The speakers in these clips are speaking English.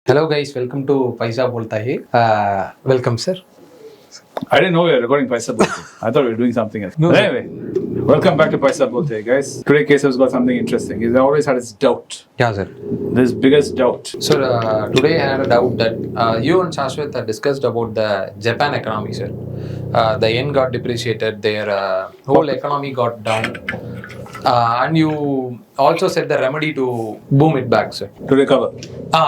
Hello guys, welcome to Paisa Bolta here. Welcome sir. I didn't know we were recording Paisa Bolta. I thought we were doing something else. No, But sir. anyway, welcome back to Paisa Bolta, guys. Today, Kesav's got something interesting. He's always had his doubt. Yeah sir. This biggest doubt. Sir, today I had a doubt that you and Shashwat had discussed about the Japan economy sir. The yen got depreciated, their whole economy got down. And you also said the remedy to boom it back sir. To recover.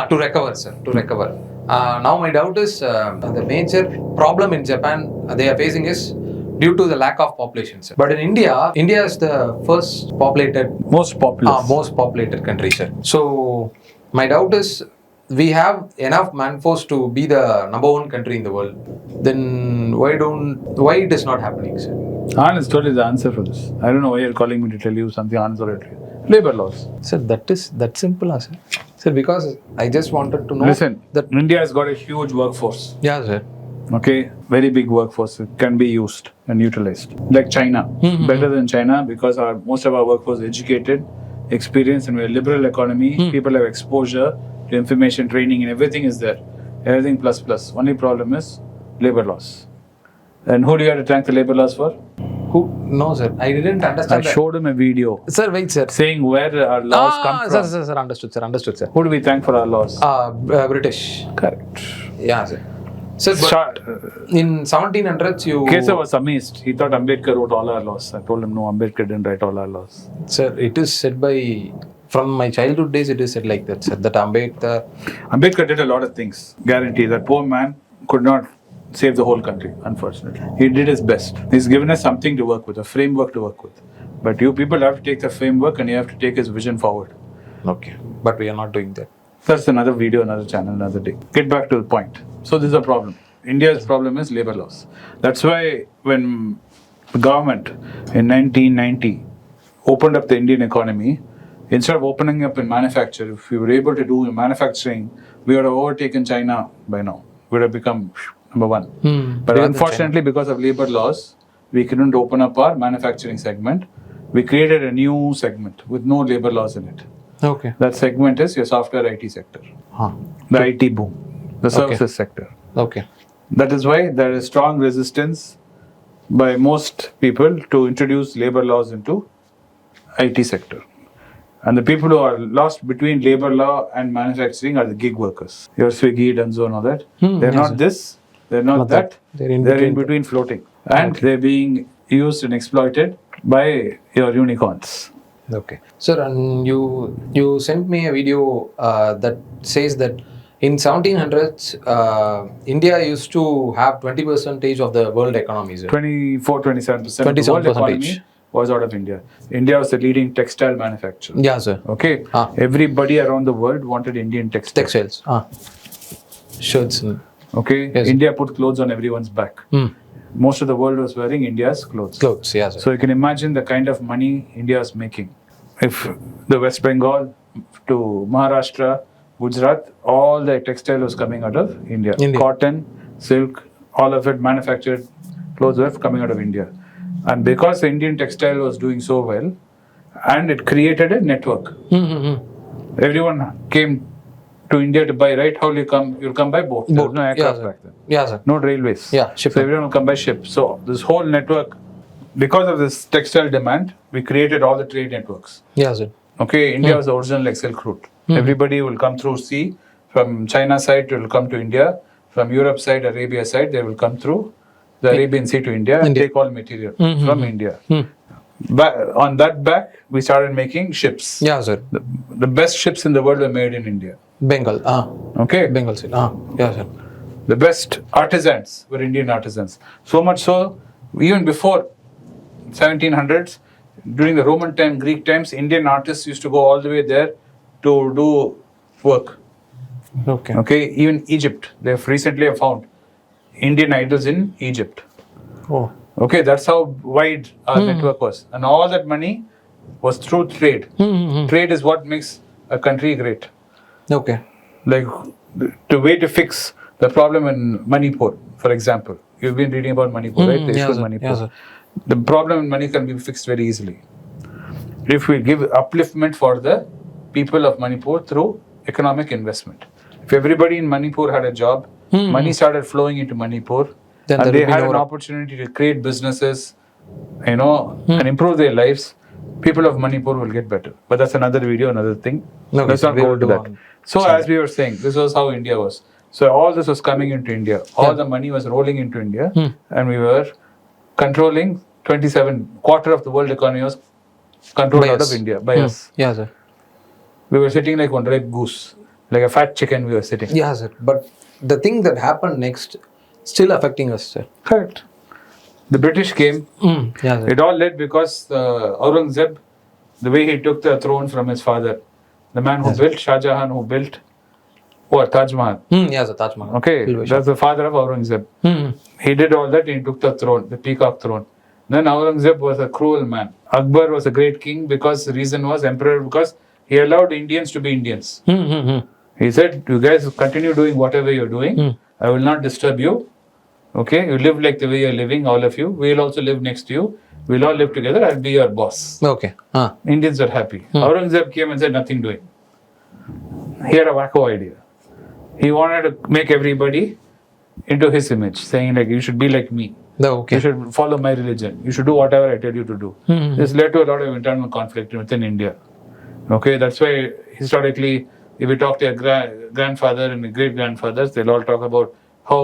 To recover sir, to recover. Now my doubt is the major problem in Japan they are facing is due to the lack of population sir. But in India, India is the first populated Most populous. most populated country, sir. So my doubt is, we have enough manforce to be the number one country in the world. Then why it is not happening, sir? Anand has told you the answer for this. I don't know why you're calling me to tell you something Anand's already told you. Labor laws. Sir, that simple, sir. Sir, because I just wanted to know. Listen, that. India has got a huge workforce. Yeah, sir. Okay, very big workforce. It can be used and utilized. Like China, better than China because most of our workforce is educated, experienced, and we're a liberal economy. People have exposure to information, training, and everything is there. Everything plus plus. Only problem is labor laws. And who do you have to thank the labor laws for? Who? No, sir. I didn't understand. I showed him a video Sir, wait, sir. saying where our laws come from. Sir. Understood, sir. Who do we thank for our laws? British. Correct. Yeah, sir. Sir, but in 1700s, you. Keshav was amazed. He thought Ambedkar wrote all our laws. I told him no, Ambedkar didn't write all our laws. Sir, it is said by. From my childhood days, it is said like that, sir. That Ambedkar did a lot of things. Guarantee that poor man could not save the whole country, unfortunately. He did his best. He's given us something to work with, a framework to work with. But you people have to take the framework and you have to take his vision forward. Okay. But we are not doing that. That's another video, another channel, another day. Get back to the point. So this is a problem. India's problem is labor laws. That's why when the government in 1990 opened up the Indian economy, instead of opening up in manufacture, if we were able to do manufacturing, we would have overtaken China by now. We would have become number one. But unfortunately, because of labor laws, we couldn't open up our manufacturing segment. We created a new segment with no labor laws in it. Okay. That segment is your software IT sector. The IT boom. The services sector. Okay. That is why there is strong resistance by most people to introduce labor laws into IT sector. And the people who are lost between labor law and manufacturing are the gig workers. Your Swiggy, Dunzo and all that. They're not this, they're not that. They're in between floating. And they're being used and exploited by your unicorns. Okay. Sir, and you sent me a video that says that in 1700s, India used to have 20% of the world economy. 27% of the world economy was out of India. India was the leading textile manufacturer. Yeah, sir. Okay. Everybody around the world wanted Indian textiles. Shirts. Okay. Yes. India put clothes on everyone's back. Most of the world was wearing India's clothes. Yeah, sir. So you can imagine the kind of money India is making. If the West Bengal to Maharashtra, Gujarat, all the textile was coming out of India. Cotton, silk, all of it manufactured clothes were coming out of India. And because the Indian textile was doing so well, and it created a network. Everyone came to India to buy, right? How will you come? You'll come by boat. There was no aircraft back then. Yeah, sir. No railways. Yeah, ship. So everyone will come by ship. So this whole network, because of this textile demand, we created all the trade networks. Yeah, sir. Okay, India was the original like Silk Route. Everybody will come through sea. From China side, it will come to India. From Europe side, Arabia side, they will come through the Arabian Sea to India and take all material from India. But on that back, we started making ships. Yeah, sir. The best ships in the world were made in India. Bengal. Okay. Bengal side. Yeah, sir. The best artisans were Indian artisans. So much so, even before 1700s, during the Roman time, Greek times, Indian artists used to go all the way there to do work. Okay. Even Egypt, they've recently found Indian idols in Egypt. Oh. Okay, that's how wide our network was. And all that money was through trade. Trade is what makes a country great. Okay. Like the way to fix the problem in Manipur, for example. You've been reading about Manipur, right? The issue in Manipur. Yeah, sir. The problem in money can be fixed very easily. If we give upliftment for the people of Manipur through economic investment. If everybody in Manipur had a job, money started flowing into Manipur, Then and there they will be had no an opportunity to create businesses, and improve their lives, people of Manipur will get better. But that's another video, another thing. Okay, Let's so not we go will into do that. on So Sunday. as we were saying, this was how India was. So all this was coming into India. All the money was rolling into India, and we were controlling quarter of the world economy was controlled By out us. of India by us. Yeah, sir. We were sitting like one red goose, like a fat chicken we were sitting. Yeah, sir. But the thing that happened next still affecting us, sir. Correct. The British came. Yeah, sir. It all led because Aurangzeb, the way he took the throne from his father, the man who built Shah Jahan, who built Taj Mahal. Yeah, sir. Taj Mahal. Okay, that's the father of Aurangzeb. He did all that. He took the throne, the peacock throne. Then Aurangzeb was a cruel man. Akbar was a great king because the reason was emperor because he allowed Indians to be Indians. He said, "You guys continue doing whatever you're doing. I will not disturb you. Okay, you live like the way you're living, all of you. We'll also live next to you. We'll all live together. I'll be your boss." Okay. Indians are happy. Aurangzeb came and said, "Nothing doing." He had a wacko idea. He wanted to make everybody into his image, saying like, "You should be like me. Okay. You should follow my religion. You should do whatever I tell you to do." This led to a lot of internal conflict within India. Okay, that's why historically, if we talk to your grandfather and great grandfathers, they'll all talk about how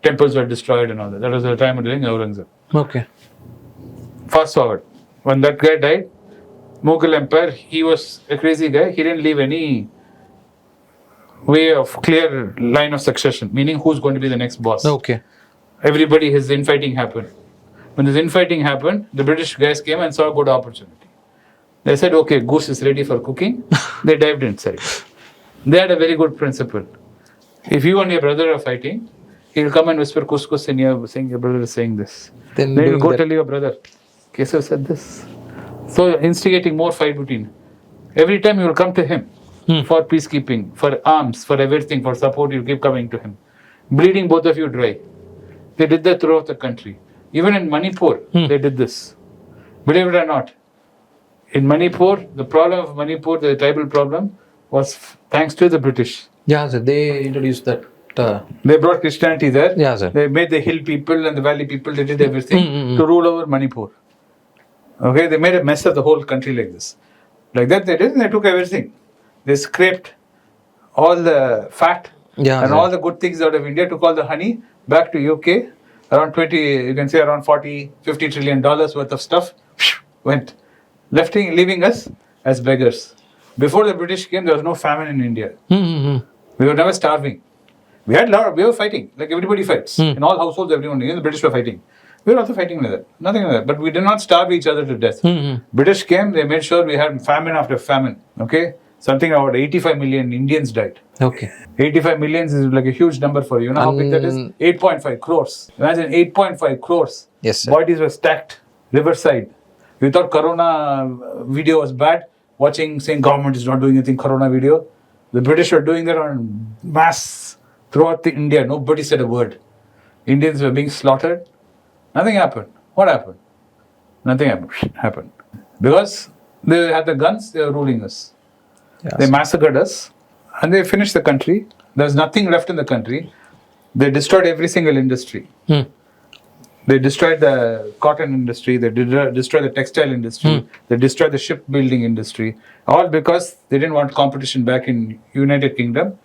temples were destroyed and all that. That was the time of during Aurangzeb. Okay. Fast forward, when that guy died, Mughal Empire, he was a crazy guy. He didn't leave any way of clear line of succession, meaning who's going to be the next boss. Okay. Everybody, his infighting happened. When this infighting happened, the British guys came and saw a good opportunity. They said, "Okay, goose is ready for cooking." They dived inside. They had a very good principle. If you and your brother are fighting, he'll come and whisper couscous in your saying your brother is saying this. Then you'll go tell your brother, Kesav said this. So instigating more fight between. Every time you will come to him for peacekeeping, for arms, for everything, for support, you keep coming to him. Bleeding both of you dry. They did that throughout the country. Even in Manipur, they did this. Believe it or not. In Manipur, the problem of Manipur, the tribal problem, was thanks to the British. Yeah, sir. They introduced that. They brought Christianity there. Yeah, sir. They made the hill people and the valley people, they did everything to rule over Manipur. Okay, they made a mess of the whole country like this. Like that they did, and they took everything. They scraped all the fat and all the good things out of India, took all the honey back to UK. Around 20, you can say around 40, $50 trillion worth of stuff went. Leaving us as beggars. Before the British came, there was no famine in India. We were never starving. We were fighting, like everybody fights. In all households, everyone, the British were fighting. We were also fighting like that. Nothing like that. But we did not starve each other to death. British came, they made sure we had famine after famine. Okay? Something about 85 million Indians died. Okay. 85 millions is like a huge number for you. You know how big that is? 8.5 crores. Imagine 8.5 crores. Yes, sir. Bodies were stacked riverside. We thought Corona video was bad. Saying government is not doing anything, Corona video. The British were doing that on mass throughout India. Nobody said a word. Indians were being slaughtered. Nothing happened. What happened? Nothing happened. Because they had the guns, they were ruling us. Yes. They massacred us and they finished the country. There's nothing left in the country. They destroyed every single industry. They destroyed the cotton industry, they destroyed the textile industry, they destroyed the shipbuilding industry, all because they didn't want competition back in United Kingdom.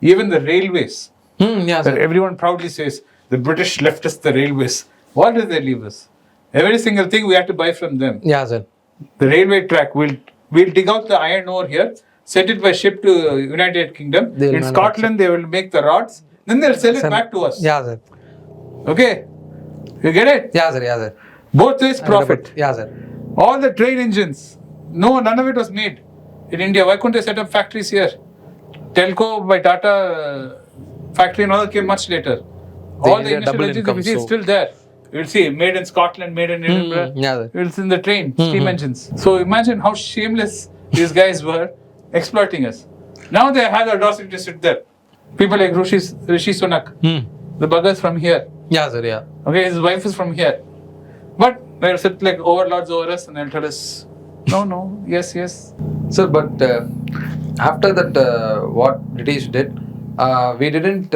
Even the railways, that everyone proudly says, the British left us the railways. What did they leave us? Every single thing we had to buy from them. Yeah, sir. The railway track, we'll dig out the iron ore here, send it by ship to United Kingdom. In Scotland, they will make the rods, then they'll sell it back to us. Yeah, sir. Okay? You get it? Yeah, sir. Both ways profit. Yeah, sir. All the train engines, none of it was made in India. Why couldn't they set up factories here? Telco by Tata factory and all that came much later. All the initial engines, if you see, it's still there. You'll see, made in Scotland, made in Edinburgh. It's in the train, steam engines. So imagine how shameless these guys were exploiting us. Now they have the audacity to sit there. People like Rishi Sunak, the buggers from here. Yeah, sir, yeah. Okay, his wife is from here. But they'll sit like overlords over us and they'll tell us, no, yes. Sir, but after that, what British did, we didn't.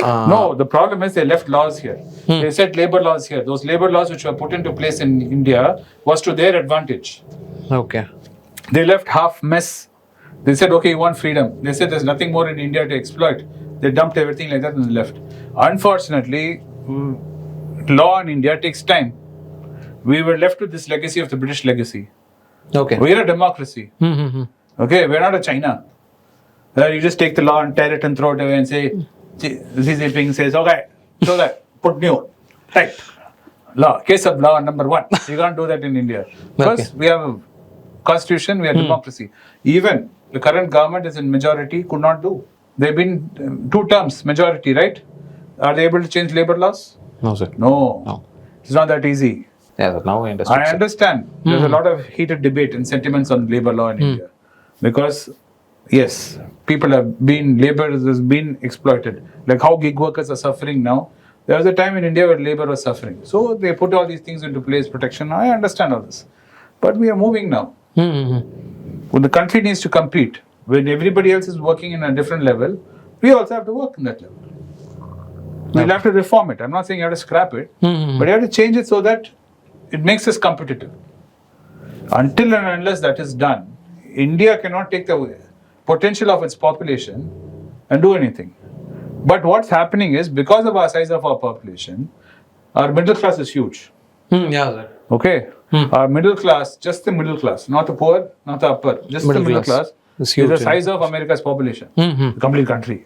No, the problem is they left laws here. They set labor laws here. Those labor laws which were put into place in India was to their advantage. Okay. They left half mess. They said, okay, you want freedom. They said there's nothing more in India to exploit. They dumped everything like that and left. Unfortunately, law in India takes time. We were left with this legacy of the British legacy. Okay. We're a democracy. Okay, we're not a China. Where you just take the law and tear it and throw it away and say, Xi Jinping says, okay, so that, put new, type. Law, case of law number 1. You can't do that in India. Because we have a constitution, we have democracy. Even the current government is in majority, could not do. They've been 2 terms, majority, right? Are they able to change labor laws? No, sir. No. It's not that easy. Yeah, sir. Now I understand. I understand. There's a lot of heated debate and sentiments on labor law in India. Because, yes, people have been, labor has been exploited. Like how gig workers are suffering now. There was a time in India where labor was suffering. So they put all these things into place, protection. I understand all this. But we are moving now. When the country needs to compete, when everybody else is working in a different level, we also have to work in that level. We'll have to reform it. I'm not saying you have to scrap it, but you have to change it so that it makes us competitive. Until and unless that is done, India cannot take the potential of its population and do anything. But what's happening is, because of our size of our population, our middle class is huge. Yeah, sir. Okay? Our middle class, just the middle class, not the poor, not the upper, just the middle class is the size of America's population, the complete country.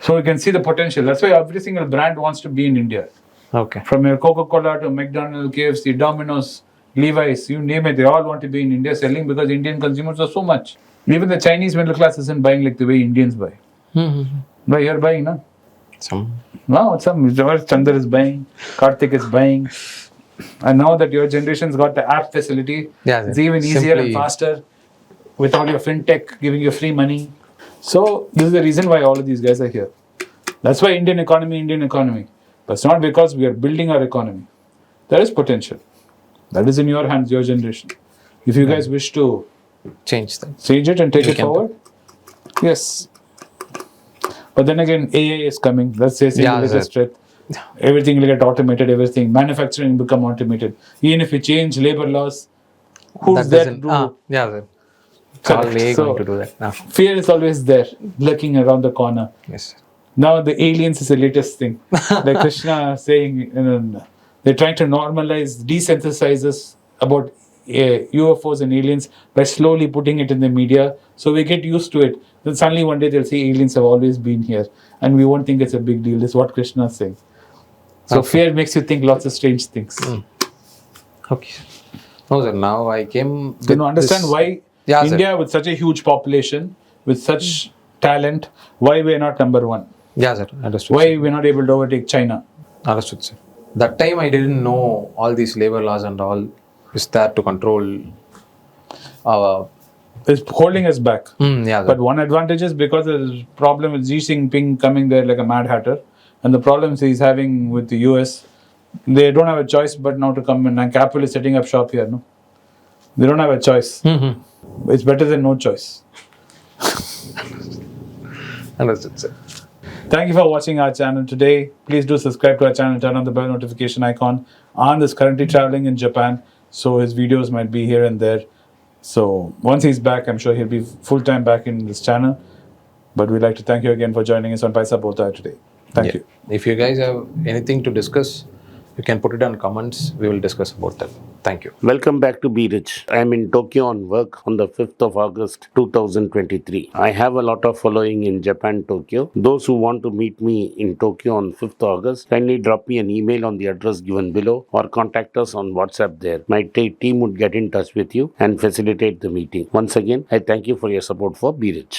So you can see the potential. That's why every single brand wants to be in India. Okay. From your Coca-Cola to McDonald's, KFC, Domino's, Levi's, you name it, they all want to be in India selling because Indian consumers are so much. Even the Chinese middle class isn't buying like the way Indians buy. But you're buying, no? No, Chandar is buying, Karthik is buying. And now that your generation's got the app facility, it's even easier and faster with all your fintech giving you free money. So this is the reason why all of these guys are here. That's why Indian economy. But it's not because we are building our economy. There is potential. That is in your hands, your generation. If you guys wish to change it and take it forward, yes. But then again, AI is coming. Let's say biggest threat. Everything will get automated, everything. Manufacturing become automated. Even if we change labor laws, who's there to do? Going to do that now. Fear is always there, lurking around the corner. Yes. Now the aliens is the latest thing. Like Krishna saying, they're trying to normalize, desensitize us about UFOs and aliens by slowly putting it in the media. So we get used to it. Then suddenly one day they'll say aliens have always been here. And we won't think it's a big deal. That's what Krishna is saying. So fear makes you think lots of strange things. Okay. No, sir. Now I came. Do you understand why India, with such a huge population, with such talent, why we are not number 1? Yeah, sir. Understood. Why we are not able to overtake China? Understood, sir. That time I didn't know all these labor laws and all is there to control our. It's holding us back. But one advantage is because the problem with Xi Jinping coming there like a mad hatter, and the problems he's having with the US, they don't have a choice but now to come in. And Apple is setting up shop here, no? They don't have a choice. It's better than no choice. Understood, sir. Thank you for watching our channel today. Please do subscribe to our channel, turn on the bell notification icon. Anand is currently traveling in Japan, so his videos might be here and there. So once he's back, I'm sure he'll be full-time back in this channel. But we'd like to thank you again for joining us on Paisa Bolta today. Thank you. If you guys have anything to discuss, you can put it on comments. We will discuss about that. Thank you. Welcome back to Be Rich. I am in Tokyo on work on the 5th of August 2023. I have a lot of following in Japan, Tokyo. Those who want to meet me in Tokyo on 5th August, kindly drop me an email on the address given below or contact us on WhatsApp there. My team would get in touch with you and facilitate the meeting. Once again, I thank you for your support for Be Rich.